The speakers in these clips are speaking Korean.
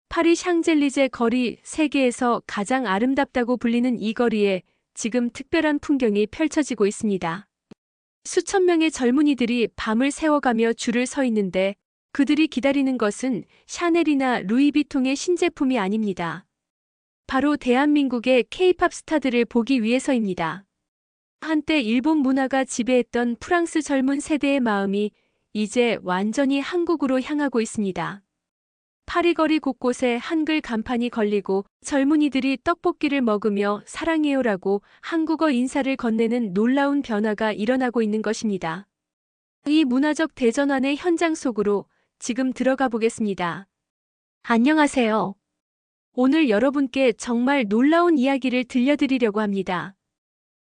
파리 샹젤리제 거리, 세계에서 가장 아름답다고 불리는 이 거리에 지금 특별한 풍경이 펼쳐지고 있습니다. 수천 명의 젊은이들이 밤을 새워가며 줄을 서 있는데 그들이 기다리는 것은 샤넬이나 루이비통의 신제품이 아닙니다. 바로 대한민국의 K-팝 스타들을 보기 위해서입니다. 한때 일본 문화가 지배했던 프랑스 젊은 세대의 마음이 이제 완전히 한국으로 향하고 있습니다. 파리 거리 곳곳에 한글 간판이 걸리고 젊은이들이 떡볶이를 먹으며 사랑해요라고 한국어 인사를 건네는 놀라운 변화가 일어나고 있는 것입니다. 이 문화적 대전환의 현장 속으로 지금 들어가 보겠습니다. 안녕하세요. 오늘 여러분께 정말 놀라운 이야기를 들려드리려고 합니다.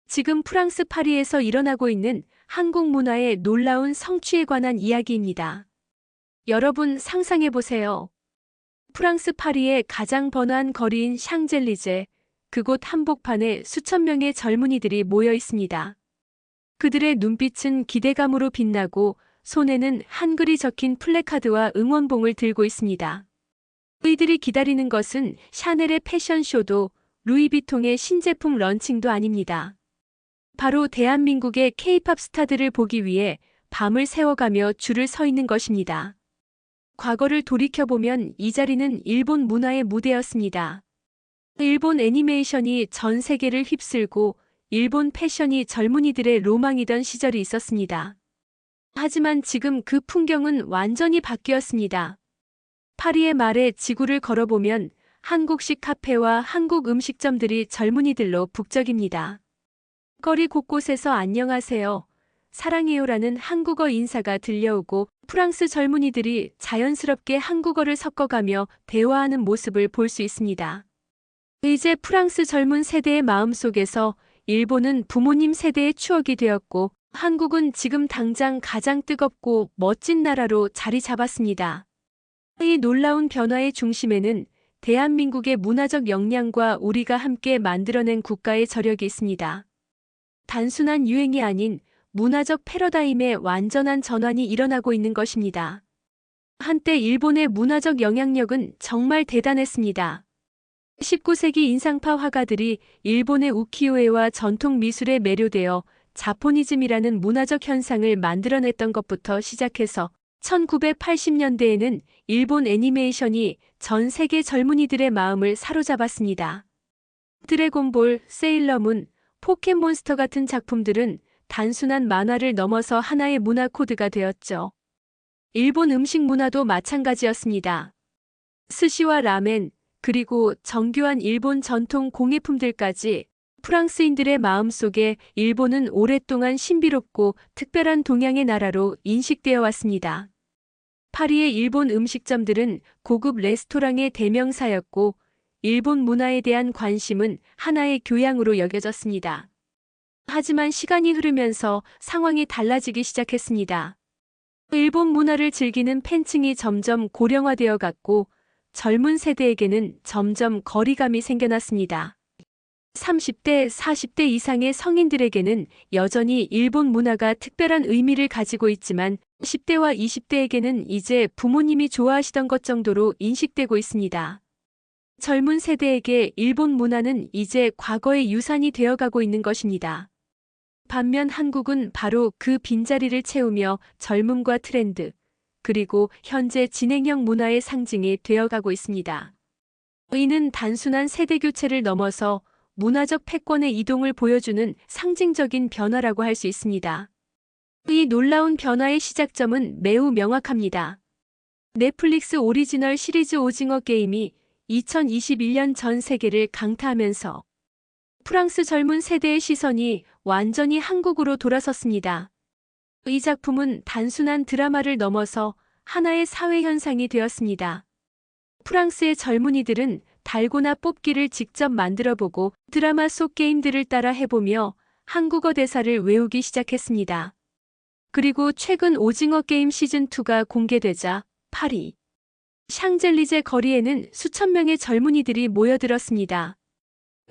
지금 프랑스 파리에서 일어나고 있는 한국 문화의 놀라운 성취에 관한 이야기입니다. 여러분 상상해 보세요. 프랑스 파리의 가장 번화한 거리인 샹젤리제, 그곳 한복판에 수천 명의 젊은이들이 모여 있습니다. 그들의 눈빛은 기대감으로 빛나고 손에는 한글이 적힌 플래카드와 응원봉을 들고 있습니다. 그들이 기다리는 것은 샤넬의 패션쇼도 루이비통의 신제품 런칭도 아닙니다. 바로 대한민국의 K-팝 스타들을 보기 위해 밤을 새워가며 줄을 서 있는 것입니다. 과거를 돌이켜보면 이 자리는 일본 문화의 무대였습니다. 일본 애니메이션이 전 세계를 휩쓸고 일본 패션이 젊은이들의 로망이던 시절이 있었습니다. 하지만 지금 그 풍경은 완전히 바뀌었습니다. 파리의 말에 지구를 걸어보면 한국식 카페와 한국 음식점들이 젊은이들로 북적입니다. 거리 곳곳에서 안녕하세요, 사랑해요라는 한국어 인사가 들려오고 프랑스 젊은이들이 자연스럽게 한국어를 섞어가며 대화하는 모습을 볼 수 있습니다. 이제 프랑스 젊은 세대의 마음속에서 일본은 부모님 세대의 추억이 되었고 한국은 지금 당장 가장 뜨겁고 멋진 나라로 자리 잡았습니다. 이 놀라운 변화의 중심에는 대한민국의 문화적 역량과 우리가 함께 만들어낸 국가의 저력이 있습니다. 단순한 유행이 아닌 문화적 패러다임의 완전한 전환이 일어나고 있는 것입니다. 한때 일본의 문화적 영향력은 정말 대단했습니다. 19세기 인상파 화가들이 일본의 우키요에와 전통 미술에 매료되어 자포니즘이라는 문화적 현상을 만들어냈던 것부터 시작해서 1980년대에는 일본 애니메이션이 전 세계 젊은이들의 마음을 사로잡았습니다. 드래곤볼, 세일러문, 포켓몬스터 같은 작품들은 단순한 만화를 넘어서 하나의 문화 코드가 되었죠. 일본 음식 문화도 마찬가지였습니다. 스시와 라멘, 그리고 정교한 일본 전통 공예품들까지 프랑스인들의 마음속에 일본은 오랫동안 신비롭고 특별한 동양의 나라로 인식되어 왔습니다. 파리의 일본 음식점들은 고급 레스토랑의 대명사였고 일본 문화에 대한 관심은 하나의 교양으로 여겨졌습니다. 하지만 시간이 흐르면서 상황이 달라지기 시작했습니다. 일본 문화를 즐기는 팬층이 점점 고령화되어 갔고 젊은 세대에게는 점점 거리감이 생겨났습니다. 30대, 40대 이상의 성인들에게는 여전히 일본 문화가 특별한 의미를 가지고 있지만 10대와 20대에게는 이제 부모님이 좋아하시던 것 정도로 인식되고 있습니다. 젊은 세대에게 일본 문화는 이제 과거의 유산이 되어가고 있는 것입니다. 반면 한국은 바로 그 빈자리를 채우며 젊음과 트렌드, 그리고 현재 진행형 문화의 상징이 되어가고 있습니다. 이는 단순한 세대 교체를 넘어서 문화적 패권의 이동을 보여주는 상징적인 변화라고 할 수 있습니다. 이 놀라운 변화의 시작점은 매우 명확합니다. 넷플릭스 오리지널 시리즈 오징어 게임이 2021년 전 세계를 강타하면서 프랑스 젊은 세대의 시선이 완전히 한국으로 돌아섰습니다. 이 작품은 단순한 드라마를 넘어서 하나의 사회 현상이 되었습니다. 프랑스의 젊은이들은 달고나 뽑기를 직접 만들어보고 드라마 속 게임들을 따라 해보며 한국어 대사를 외우기 시작했습니다. 그리고 최근 오징어 게임 시즌2가 공개되자 파리 샹젤리제 거리에는 수천 명의 젊은이들이 모여들었습니다.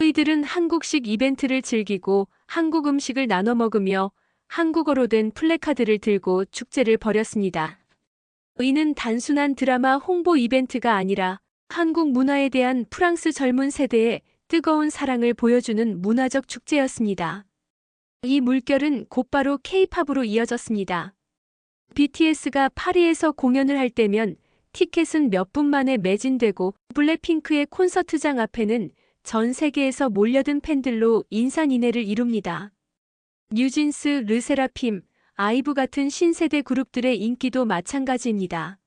이들은 한국식 이벤트를 즐기고 한국 음식을 나눠 먹으며 한국어로 된 플래카드를 들고 축제를 벌였습니다. 이는 단순한 드라마 홍보 이벤트가 아니라 한국 문화에 대한 프랑스 젊은 세대의 뜨거운 사랑을 보여주는 문화적 축제였습니다. 이 물결은 곧바로 K-팝으로 이어졌습니다. BTS가 파리에서 공연을 할 때면 티켓은 몇 분 만에 매진되고 블랙핑크의 콘서트장 앞에는 전 세계에서 몰려든 팬들로 인산인해를 이룹니다. 뉴진스, 르세라핌, 아이브 같은 신세대 그룹들의 인기도 마찬가지입니다.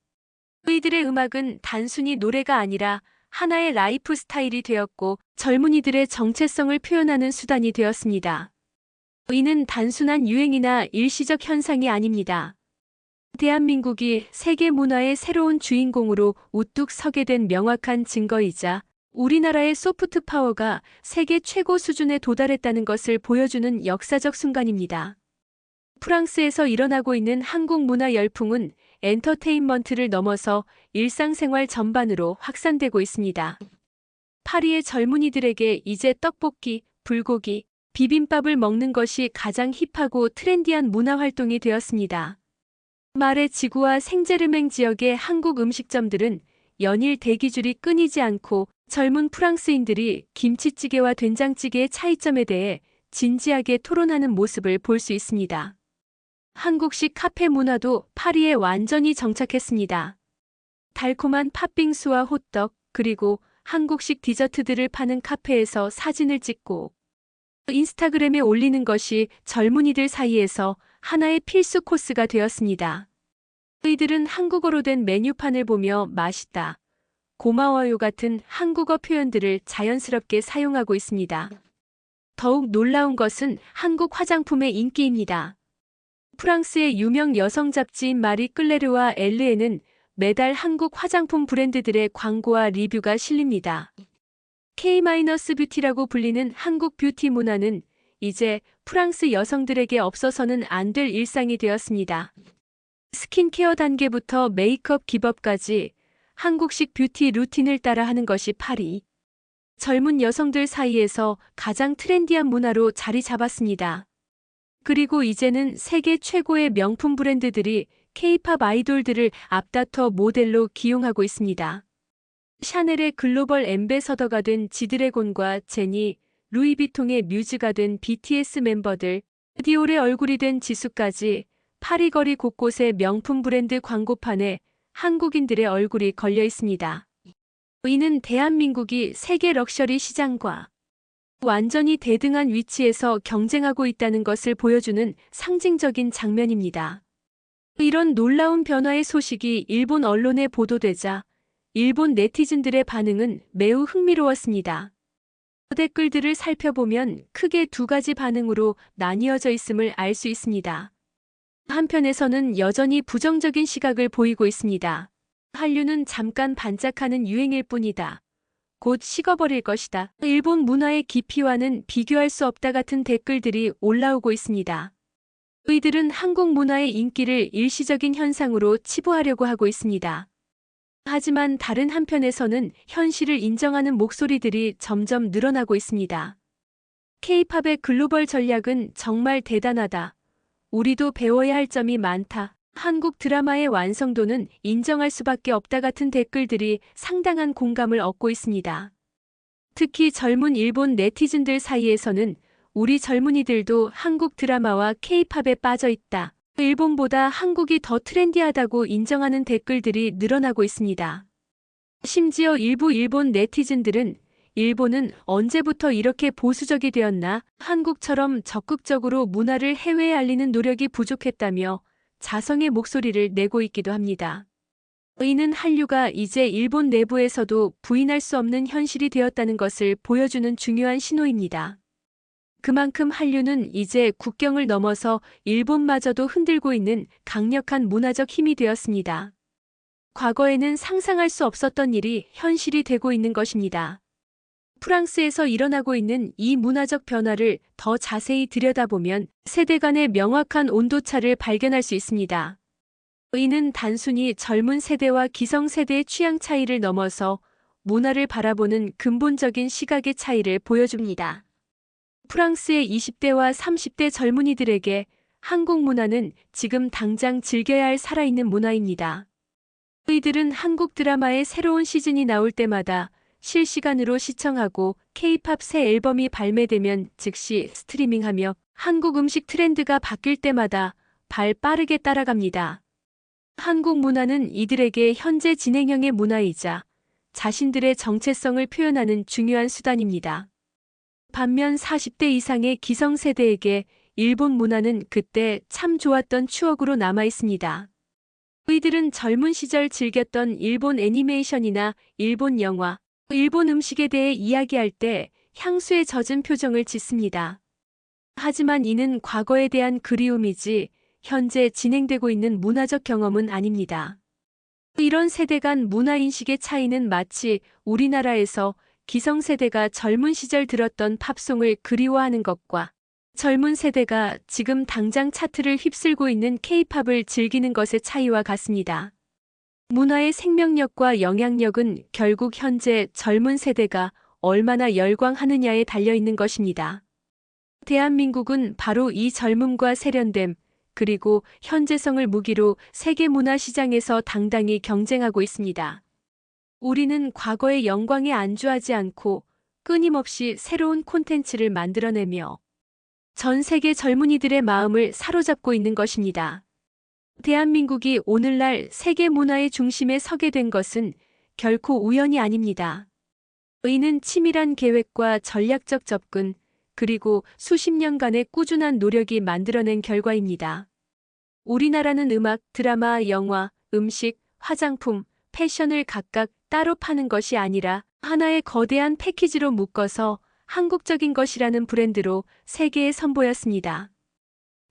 이들의 음악은 단순히 노래가 아니라 하나의 라이프 스타일이 되었고 젊은이들의 정체성을 표현하는 수단이 되었습니다. 이는 단순한 유행이나 일시적 현상이 아닙니다. 대한민국이 세계 문화의 새로운 주인공으로 우뚝 서게 된 명확한 증거이자 우리나라의 소프트 파워가 세계 최고 수준에 도달했다는 것을 보여주는 역사적 순간입니다. 프랑스에서 일어나고 있는 한국 문화 열풍은 엔터테인먼트를 넘어서 일상생활 전반으로 확산되고 있습니다. 파리의 젊은이들에게 이제 떡볶이, 불고기, 비빔밥을 먹는 것이 가장 힙하고 트렌디한 문화활동이 되었습니다. 마레 지구와 생제르맹 지역의 한국 음식점들은 연일 대기줄이 끊이지 않고 젊은 프랑스인들이 김치찌개와 된장찌개의 차이점에 대해 진지하게 토론하는 모습을 볼 수 있습니다. 한국식 카페 문화도 파리에 완전히 정착했습니다. 달콤한 팥빙수와 호떡, 그리고 한국식 디저트들을 파는 카페에서 사진을 찍고 인스타그램에 올리는 것이 젊은이들 사이에서 하나의 필수 코스가 되었습니다. 이들은 한국어로 된 메뉴판을 보며 맛있다, 고마워요 같은 한국어 표현들을 자연스럽게 사용하고 있습니다. 더욱 놀라운 것은 한국 화장품의 인기입니다. 프랑스의 유명 여성 잡지인 마리 클레르와 엘르에는 매달 한국 화장품 브랜드들의 광고와 리뷰가 실립니다. K-뷰티라고 불리는 한국 뷰티 문화는 이제 프랑스 여성들에게 없어서는 안 될 일상이 되었습니다. 스킨케어 단계부터 메이크업 기법까지 한국식 뷰티 루틴을 따라하는 것이 파리 젊은 여성들 사이에서 가장 트렌디한 문화로 자리 잡았습니다. 그리고 이제는 세계 최고의 명품 브랜드들이 K-팝 아이돌들을 앞다퉈 모델로 기용하고 있습니다. 샤넬의 글로벌 앰베서더가 된 지드래곤과 제니, 루이비통의 뮤즈가 된 BTS 멤버들, 디올의 얼굴이 된 지수까지 파리 거리 곳곳의 명품 브랜드 광고판에 한국인들의 얼굴이 걸려 있습니다. 이는 대한민국이 세계 럭셔리 시장과 완전히 대등한 위치에서 경쟁하고 있다는 것을 보여주는 상징적인 장면입니다. 이런 놀라운 변화의 소식이 일본 언론에 보도되자 일본 네티즌들의 반응은 매우 흥미로웠습니다. 댓글들을 살펴보면 크게 두 가지 반응으로 나뉘어져 있음을 알 수 있습니다. 한편에서는 여전히 부정적인 시각을 보이고 있습니다. 한류는 잠깐 반짝하는 유행일 뿐이다. 곧 식어버릴 것이다. 일본 문화의 깊이와는 비교할 수 없다 같은 댓글들이 올라오고 있습니다. 이들은 한국 문화의 인기를 일시적인 현상으로 치부하려고 하고 있습니다. 하지만 다른 한편에서는 현실을 인정하는 목소리들이 점점 늘어나고 있습니다. K-팝의 글로벌 전략은 정말 대단하다. 우리도 배워야 할 점이 많다. 한국 드라마의 완성도는 인정할 수밖에 없다 같은 댓글들이 상당한 공감을 얻고 있습니다. 특히 젊은 일본 네티즌들 사이에서는 우리 젊은이들도 한국 드라마와 K-팝에 빠져 있다. 일본보다 한국이 더 트렌디하다고 인정하는 댓글들이 늘어나고 있습니다. 심지어 일부 일본 네티즌들은 일본은 언제부터 이렇게 보수적이 되었나? 한국처럼 적극적으로 문화를 해외에 알리는 노력이 부족했다며 자성의 목소리를 내고 있기도 합니다. 이는 한류가 이제 일본 내부에서도 부인할 수 없는 현실이 되었다는 것을 보여주는 중요한 신호입니다. 그만큼 한류는 이제 국경을 넘어서 일본마저도 흔들고 있는 강력한 문화적 힘이 되었습니다. 과거에는 상상할 수 없었던 일이 현실이 되고 있는 것입니다. 프랑스에서 일어나고 있는 이 문화적 변화를 더 자세히 들여다보면 세대 간의 명확한 온도차를 발견할 수 있습니다. 이는 단순히 젊은 세대와 기성세대의 취향 차이를 넘어서 문화를 바라보는 근본적인 시각의 차이를 보여줍니다. 프랑스의 20대와 30대 젊은이들에게 한국 문화는 지금 당장 즐겨야 할 살아있는 문화입니다. 이들은 한국 드라마의 새로운 시즌이 나올 때마다 실시간으로 시청하고 K-팝 새 앨범이 발매되면 즉시 스트리밍하며 한국 음식 트렌드가 바뀔 때마다 발 빠르게 따라갑니다. 한국 문화는 이들에게 현재 진행형의 문화이자 자신들의 정체성을 표현하는 중요한 수단입니다. 반면 40대 이상의 기성세대에게 일본 문화는 그때 참 좋았던 추억으로 남아 있습니다. 이들은 젊은 시절 즐겼던 일본 애니메이션이나 일본 영화, 일본 음식에 대해 이야기할 때 향수에 젖은 표정을 짓습니다. 하지만 이는 과거에 대한 그리움이지 현재 진행되고 있는 문화적 경험은 아닙니다. 이런 세대 간 문화인식의 차이는 마치 우리나라에서 기성세대가 젊은 시절 들었던 팝송을 그리워하는 것과 젊은 세대가 지금 당장 차트를 휩쓸고 있는 K-팝을 즐기는 것의 차이와 같습니다. 문화의 생명력과 영향력은 결국 현재 젊은 세대가 얼마나 열광하느냐에 달려있는 것입니다. 대한민국은 바로 이 젊음과 세련됨, 그리고 현재성을 무기로 세계 문화 시장에서 당당히 경쟁하고 있습니다. 우리는 과거의 영광에 안주하지 않고 끊임없이 새로운 콘텐츠를 만들어내며 전 세계 젊은이들의 마음을 사로잡고 있는 것입니다. 대한민국이 오늘날 세계 문화의 중심에 서게 된 것은 결코 우연이 아닙니다. 이는 치밀한 계획과 전략적 접근, 그리고 수십 년간의 꾸준한 노력이 만들어낸 결과입니다. 우리나라는 음악, 드라마, 영화, 음식, 화장품, 패션을 각각 따로 파는 것이 아니라 하나의 거대한 패키지로 묶어서 한국적인 것이라는 브랜드로 세계에 선보였습니다.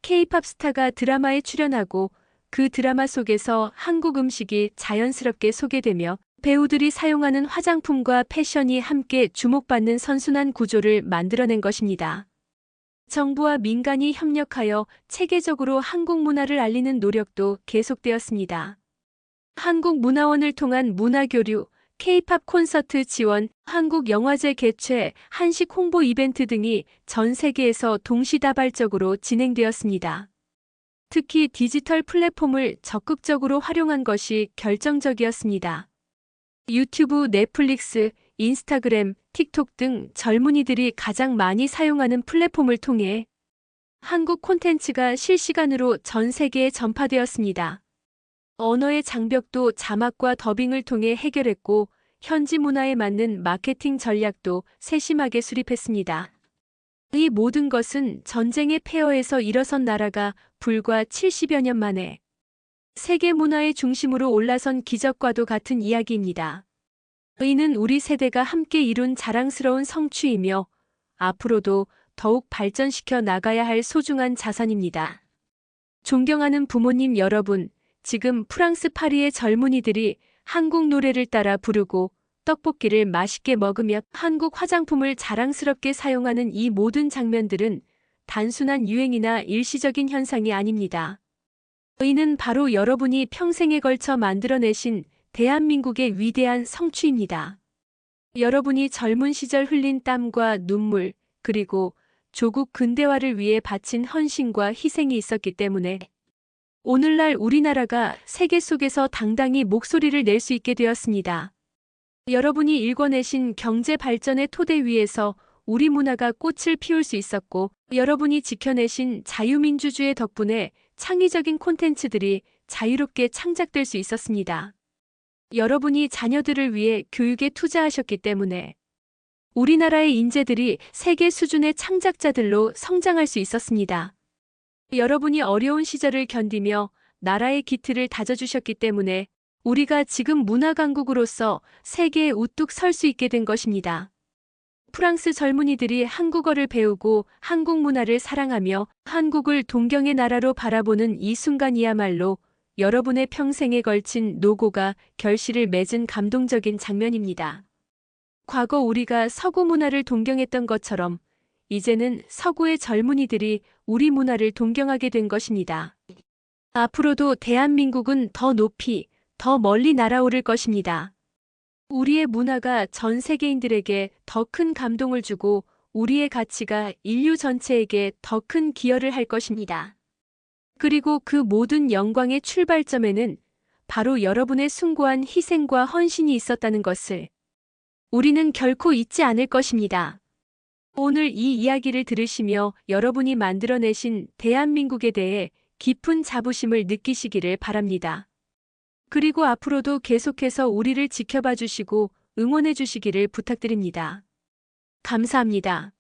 K-팝 스타가 드라마에 출연하고 그 드라마 속에서 한국 음식이 자연스럽게 소개되며 배우들이 사용하는 화장품과 패션이 함께 주목받는 선순환 구조를 만들어낸 것입니다. 정부와 민간이 협력하여 체계적으로 한국 문화를 알리는 노력도 계속되었습니다. 한국문화원을 통한 문화교류, K-팝 콘서트 지원, 한국영화제 개최, 한식 홍보 이벤트 등이 전 세계에서 동시다발적으로 진행되었습니다. 특히 디지털 플랫폼을 적극적으로 활용한 것이 결정적이었습니다. 유튜브, 넷플릭스, 인스타그램, 틱톡 등 젊은이들이 가장 많이 사용하는 플랫폼을 통해 한국 콘텐츠가 실시간으로 전 세계에 전파되었습니다. 언어의 장벽도 자막과 더빙을 통해 해결했고 현지 문화에 맞는 마케팅 전략도 세심하게 수립했습니다. 이 모든 것은 전쟁의 폐허에서 일어선 나라가 불과 70여 년 만에 세계 문화의 중심으로 올라선 기적과도 같은 이야기입니다. 이는 우리 세대가 함께 이룬 자랑스러운 성취이며 앞으로도 더욱 발전시켜 나가야 할 소중한 자산입니다. 존경하는 부모님 여러분, 지금 프랑스 파리의 젊은이들이 한국 노래를 따라 부르고 떡볶이를 맛있게 먹으며 한국 화장품을 자랑스럽게 사용하는 이 모든 장면들은 단순한 유행이나 일시적인 현상이 아닙니다. 이는 바로 여러분이 평생에 걸쳐 만들어내신 대한민국의 위대한 성취입니다. 여러분이 젊은 시절 흘린 땀과 눈물, 그리고 조국 근대화를 위해 바친 헌신과 희생이 있었기 때문에 오늘날 우리나라가 세계 속에서 당당히 목소리를 낼 수 있게 되었습니다. 여러분이 일궈내신 경제 발전의 토대 위에서 우리 문화가 꽃을 피울 수 있었고, 여러분이 지켜내신 자유민주주의 덕분에 창의적인 콘텐츠들이 자유롭게 창작될 수 있었습니다. 여러분이 자녀들을 위해 교육에 투자하셨기 때문에 우리나라의 인재들이 세계 수준의 창작자들로 성장할 수 있었습니다. 여러분이 어려운 시절을 견디며 나라의 기틀을 다져주셨기 때문에 우리가 지금 문화강국으로서 세계에 우뚝 설 수 있게 된 것입니다. 프랑스 젊은이들이 한국어를 배우고 한국 문화를 사랑하며 한국을 동경의 나라로 바라보는 이 순간이야말로 여러분의 평생에 걸친 노고가 결실을 맺은 감동적인 장면입니다. 과거 우리가 서구 문화를 동경했던 것처럼 이제는 서구의 젊은이들이 우리 문화를 동경하게 된 것입니다. 앞으로도 대한민국은 더 높이, 더 멀리 날아오를 것입니다. 우리의 문화가 전 세계인들에게 더 큰 감동을 주고 우리의 가치가 인류 전체에게 더 큰 기여를 할 것입니다. 그리고 그 모든 영광의 출발점에는 바로 여러분의 숭고한 희생과 헌신이 있었다는 것을 우리는 결코 잊지 않을 것입니다. 오늘 이 이야기를 들으시며 여러분이 만들어내신 대한민국에 대해 깊은 자부심을 느끼시기를 바랍니다. 그리고 앞으로도 계속해서 우리를 지켜봐 주시고 응원해 주시기를 부탁드립니다. 감사합니다.